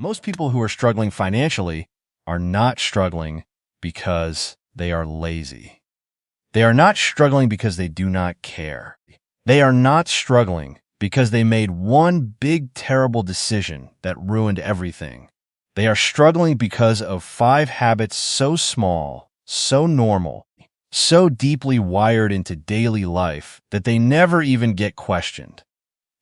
Most people who are struggling financially are not struggling because they are lazy. They are not struggling because they do not care. They are not struggling because they made one big terrible decision that ruined everything. They are struggling because of 5 habits so small, so normal, so deeply wired into daily life that they never even get questioned.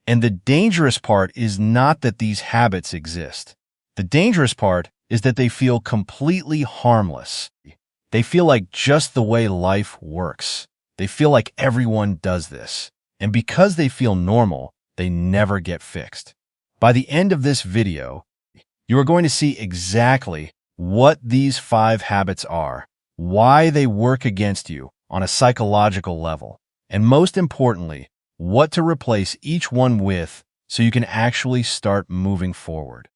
And the dangerous part is not that these habits exist. The dangerous part is that they feel completely harmless. They feel like just the way life works. They feel like everyone does this. And because they feel normal, they never get fixed. By the end of this video, you are going to see exactly what these 5 habits are, why they work against you on a psychological level, and most importantly, what to replace each one with so you can actually start moving forward.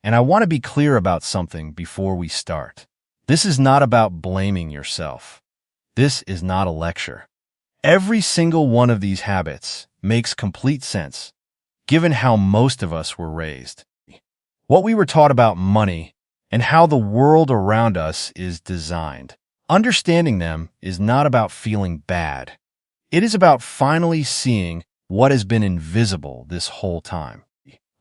And I want to be clear about something before we start. This is not about blaming yourself. This is not a lecture. Every single one of these habits makes complete sense, given how most of us were raised, what we were taught about money, and how the world around us is designed. Understanding them is not about feeling bad. It is about finally seeing what has been invisible this whole time.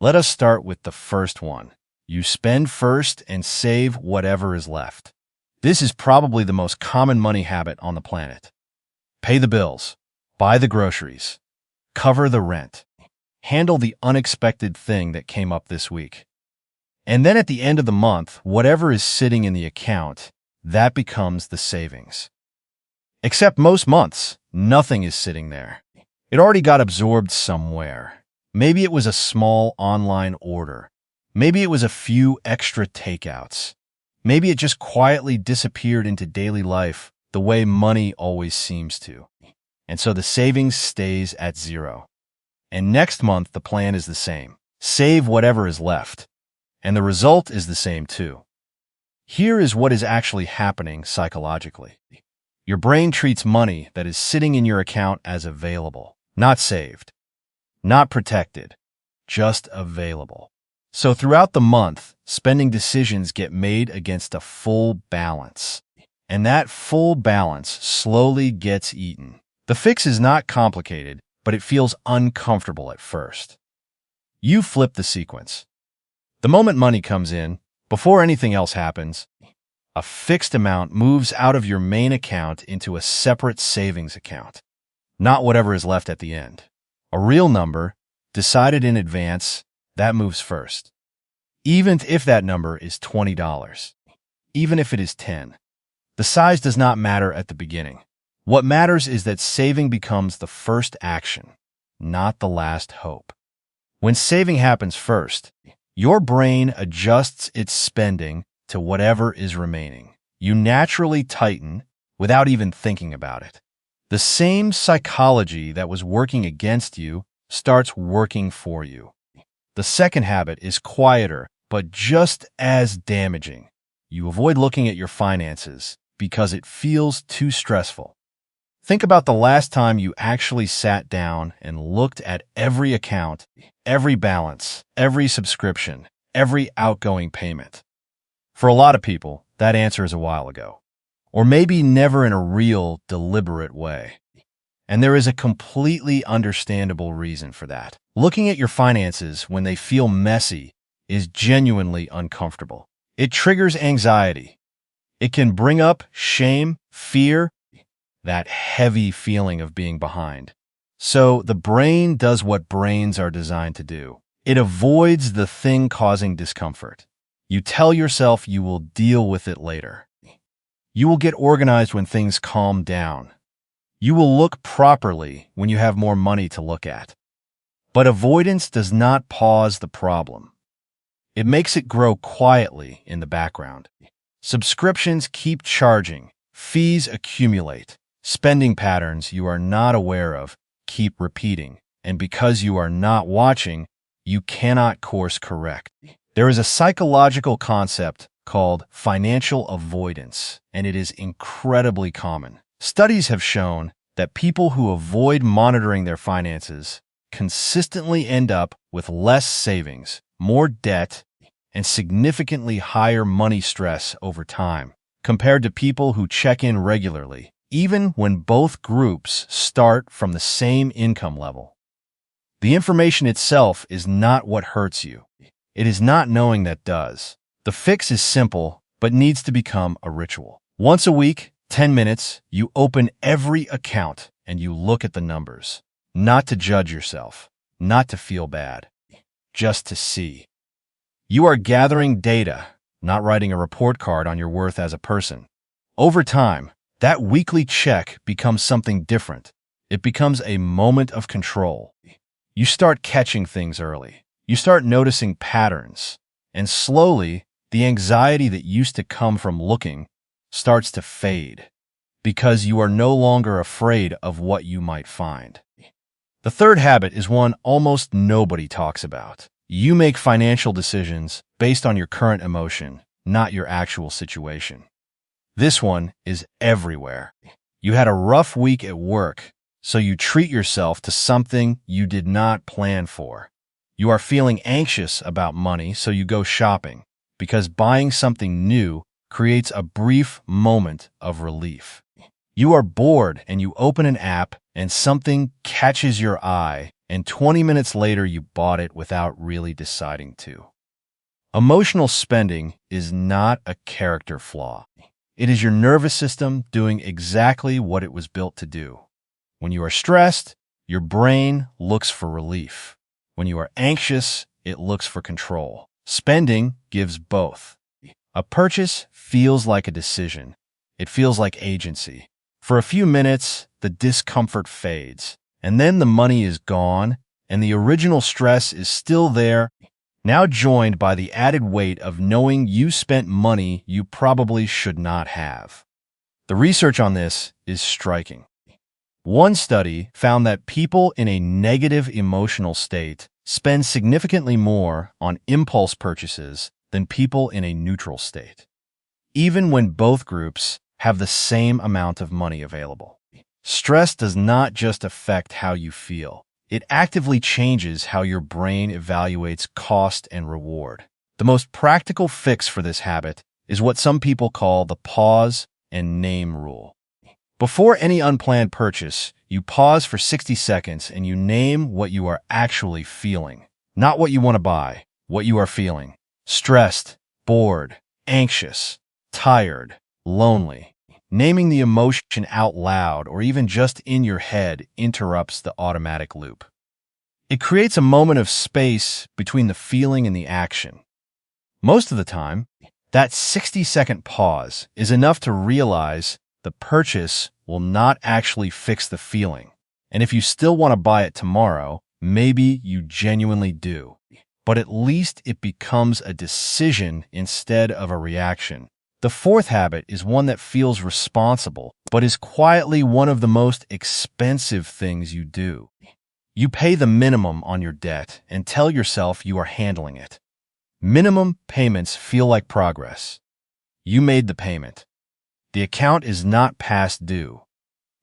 Let us start with the first one. You spend first and save whatever is left. This is probably the most common money habit on the planet. Pay the bills, buy the groceries, cover the rent, handle the unexpected thing that came up this week. And then at the end of the month, whatever is sitting in the account, that becomes the savings. Except most months, nothing is sitting there. It already got absorbed somewhere. Maybe it was a small online order. Maybe it was a few extra takeouts. Maybe it just quietly disappeared into daily life the way money always seems to. And so the savings stays at 0. And next month, the plan is the same. Save whatever is left. And the result is the same too. Here is what is actually happening psychologically. Your brain treats money that is sitting in your account as available, not saved, not protected, just available. So throughout the month, spending decisions get made against a full balance. And that full balance slowly gets eaten. The fix is not complicated, but it feels uncomfortable at first. You flip the sequence. The moment money comes in, before anything else happens, a fixed amount moves out of your main account into a separate savings account, not whatever is left at the end. A real number, decided in advance, that moves first. Even if that number is $20, even if it is 10, the size does not matter at the beginning. What matters is that saving becomes the first action, not the last hope. When saving happens first, your brain adjusts its spending to whatever is remaining. You naturally tighten without even thinking about it. The same psychology that was working against you starts working for you. The second habit is quieter, but just as damaging. You avoid looking at your finances because it feels too stressful. Think about the last time you actually sat down and looked at every account, every balance, every subscription, every outgoing payment. For a lot of people, that answer is a while ago, or maybe never in a real, deliberate way. And there is a completely understandable reason for that. Looking at your finances when they feel messy is genuinely uncomfortable. It triggers anxiety. It can bring up shame, fear, that heavy feeling of being behind. So the brain does what brains are designed to do. It avoids the thing causing discomfort. You tell yourself you will deal with it later. You will get organized when things calm down. You will look properly when you have more money to look at. But avoidance does not pause the problem. It makes it grow quietly in the background. Subscriptions keep charging. Fees accumulate. Spending patterns you are not aware of keep repeating. And because you are not watching, you cannot course correct. There is a psychological concept called financial avoidance, and it is incredibly common. Studies have shown that people who avoid monitoring their finances consistently end up with less savings, more debt, and significantly higher money stress over time compared to people who check in regularly, even when both groups start from the same income level. The information itself is not what hurts you. It is not knowing that does. The fix is simple, but needs to become a ritual. Once a week, 10 minutes, you open every account and you look at the numbers. Not to judge yourself, not to feel bad, just to see. You are gathering data, not writing a report card on your worth as a person. Over time, that weekly check becomes something different. It becomes a moment of control. You start catching things early. You start noticing patterns. And slowly, the anxiety that used to come from looking starts to fade because you are no longer afraid of what you might find. The third habit is one almost nobody talks about. You make financial decisions based on your current emotion, not your actual situation. This one is everywhere. You had a rough week at work, so you treat yourself to something you did not plan for. You are feeling anxious about money, so you go shopping, because buying something new creates a brief moment of relief. You are bored and you open an app and something catches your eye, and 20 minutes later you bought it without really deciding to. Emotional spending is not a character flaw. It is your nervous system doing exactly what it was built to do. When you are stressed, your brain looks for relief. When you are anxious, it looks for control. Spending gives both. A purchase feels like a decision. It feels like agency. For a few minutes, the discomfort fades, and then the money is gone, and the original stress is still there, now joined by the added weight of knowing you spent money you probably should not have. The research on this is striking. One study found that people in a negative emotional state spend significantly more on impulse purchases than people in a neutral state, even when both groups have the same amount of money available. Stress does not just affect how you feel. It actively changes how your brain evaluates cost and reward. The most practical fix for this habit is what some people call the pause and name rule. Before any unplanned purchase, you pause for 60 seconds and you name what you are actually feeling. Not what you want to buy, what you are feeling. Stressed, bored, anxious, tired, lonely. Naming the emotion out loud or even just in your head interrupts the automatic loop. It creates a moment of space between the feeling and the action. Most of the time, that 60-second pause is enough to realize the purchase will not actually fix the feeling. And if you still want to buy it tomorrow, maybe you genuinely do. But at least it becomes a decision instead of a reaction. The fourth habit is one that feels responsible, but is quietly one of the most expensive things you do. You pay the minimum on your debt and tell yourself you are handling it. Minimum payments feel like progress. You made the payment. The account is not past due.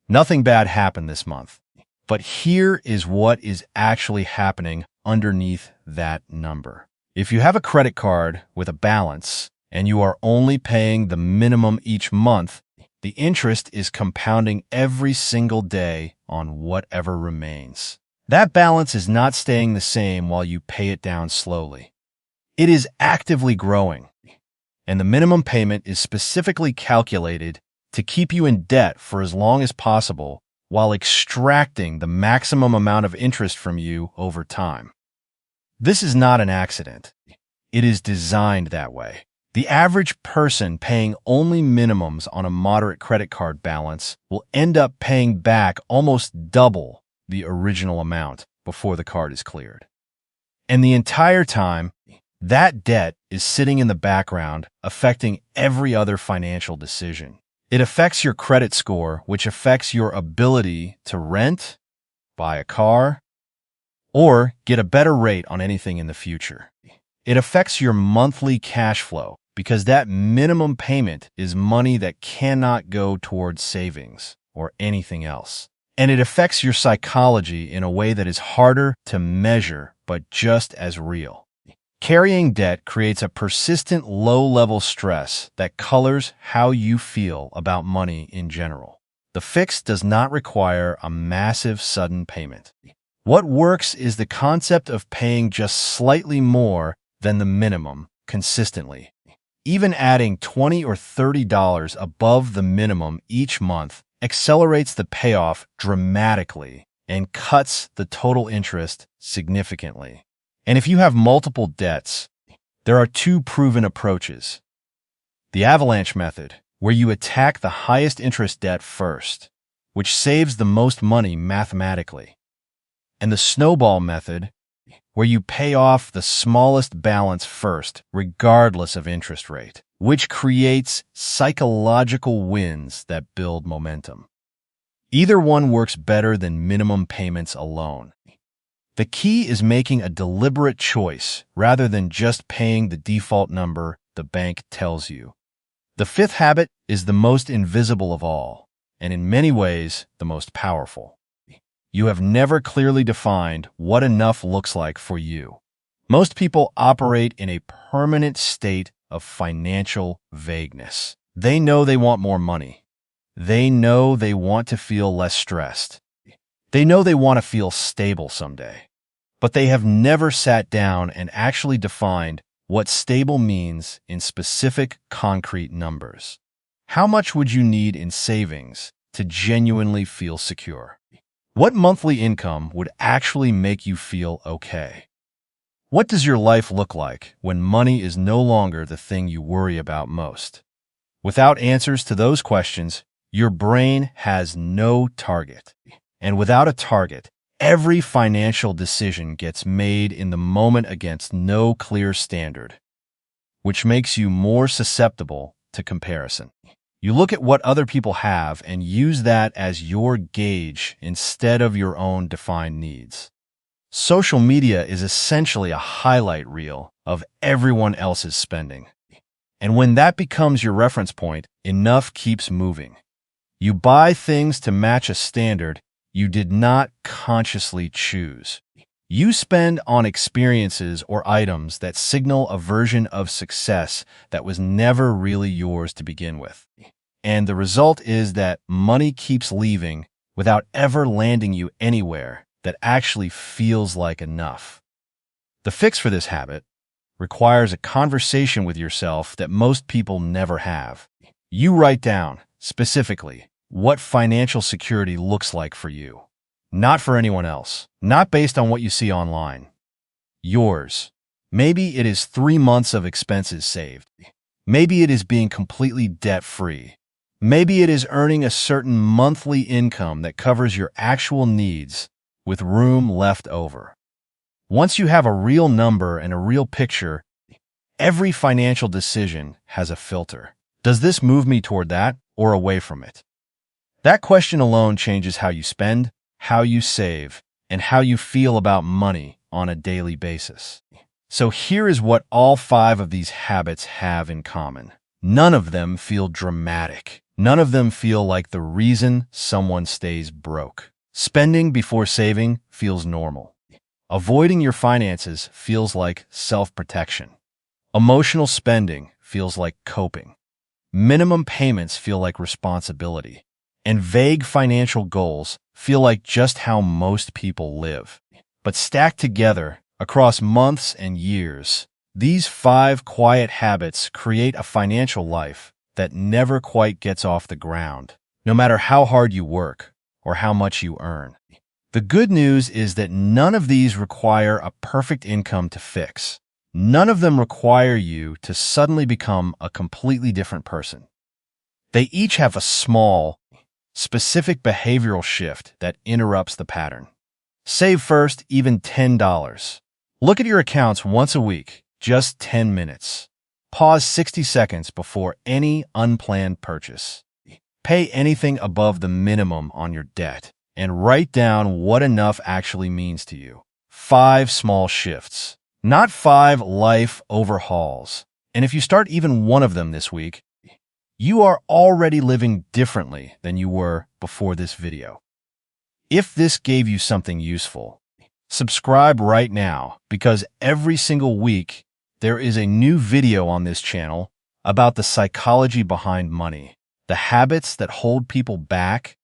Nothing bad happened this month. But here is what is actually happening underneath that number. If you have a credit card with a balance, and you are only paying the minimum each month, the interest is compounding every single day on whatever remains. That balance is not staying the same while you pay it down slowly. It is actively growing, and the minimum payment is specifically calculated to keep you in debt for as long as possible while extracting the maximum amount of interest from you over time. This is not an accident. It is designed that way. The average person paying only minimums on a moderate credit card balance will end up paying back almost double the original amount before the card is cleared. And the entire time, that debt is sitting in the background, affecting every other financial decision. It affects your credit score, which affects your ability to rent, buy a car, or get a better rate on anything in the future. It affects your monthly cash flow, because that minimum payment is money that cannot go towards savings or anything else. And it affects your psychology in a way that is harder to measure but just as real. Carrying debt creates a persistent low-level stress that colors how you feel about money in general. The fix does not require a massive sudden payment. What works is the concept of paying just slightly more than the minimum consistently. Even adding $20 or $30 above the minimum each month accelerates the payoff dramatically and cuts the total interest significantly. And if you have multiple debts, there are two proven approaches. The avalanche method, where you attack the highest interest debt first, which saves the most money mathematically. And the snowball method, where you pay off the smallest balance first, regardless of interest rate, which creates psychological wins that build momentum. Either one works better than minimum payments alone. The key is making a deliberate choice rather than just paying the default number the bank tells you. The fifth habit is the most invisible of all, and in many ways, the most powerful. You have never clearly defined what enough looks like for you. Most people operate in a permanent state of financial vagueness. They know they want more money. They know they want to feel less stressed. They know they want to feel stable someday. But they have never sat down and actually defined what stable means in specific, concrete numbers. How much would you need in savings to genuinely feel secure? What monthly income would actually make you feel okay? What does your life look like when money is no longer the thing you worry about most? Without answers to those questions, your brain has no target. And without a target, every financial decision gets made in the moment against no clear standard, which makes you more susceptible to comparison. You look at what other people have and use that as your gauge instead of your own defined needs. Social media is essentially a highlight reel of everyone else's spending. And when that becomes your reference point, enough keeps moving. You buy things to match a standard you did not consciously choose. You spend on experiences or items that signal a version of success that was never really yours to begin with. And the result is that money keeps leaving without ever landing you anywhere that actually feels like enough. The fix for this habit requires a conversation with yourself that most people never have. You write down, specifically, what financial security looks like for you. Not for anyone else. Not based on what you see online. Yours. Maybe it is 3 months of expenses saved. Maybe it is being completely debt-free. Maybe it is earning a certain monthly income that covers your actual needs with room left over. Once you have a real number and a real picture, every financial decision has a filter. Does this move me toward that or away from it? That question alone changes how you spend, how you save, and how you feel about money on a daily basis. So here is what all 5 of these habits have in common. None of them feel dramatic. None of them feel like the reason someone stays broke. Spending before saving feels normal. Avoiding your finances feels like self-protection. Emotional spending feels like coping. Minimum payments feel like responsibility. And vague financial goals feel like just how most people live. But stacked together, across months and years, these 5 quiet habits create a financial life that never quite gets off the ground, no matter how hard you work or how much you earn. The good news is that none of these require a perfect income to fix. None of them require you to suddenly become a completely different person. They each have a small, specific behavioral shift that interrupts the pattern. Save first, even $10. Look at your accounts once a week, just 10 minutes. Pause 60 seconds before any unplanned purchase. Pay anything above the minimum on your debt, and write down what enough actually means to you. 5 small shifts, not 5 life overhauls. And if you start even one of them this week, you are already living differently than you were before this video. If this gave you something useful, subscribe right now, because every single week there is a new video on this channel about the psychology behind money, the habits that hold people back,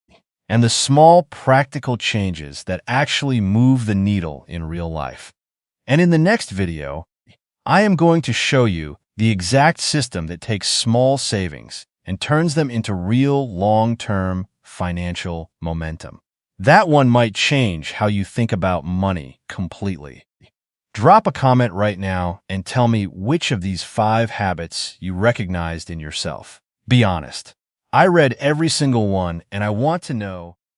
and the small practical changes that actually move the needle in real life. And in the next video, I am going to show you the exact system that takes small savings and turns them into real long-term financial momentum. That one might change how you think about money completely. Drop a comment right now and tell me which of these 5 habits you recognized in yourself. Be honest. I read every single one, and I want to know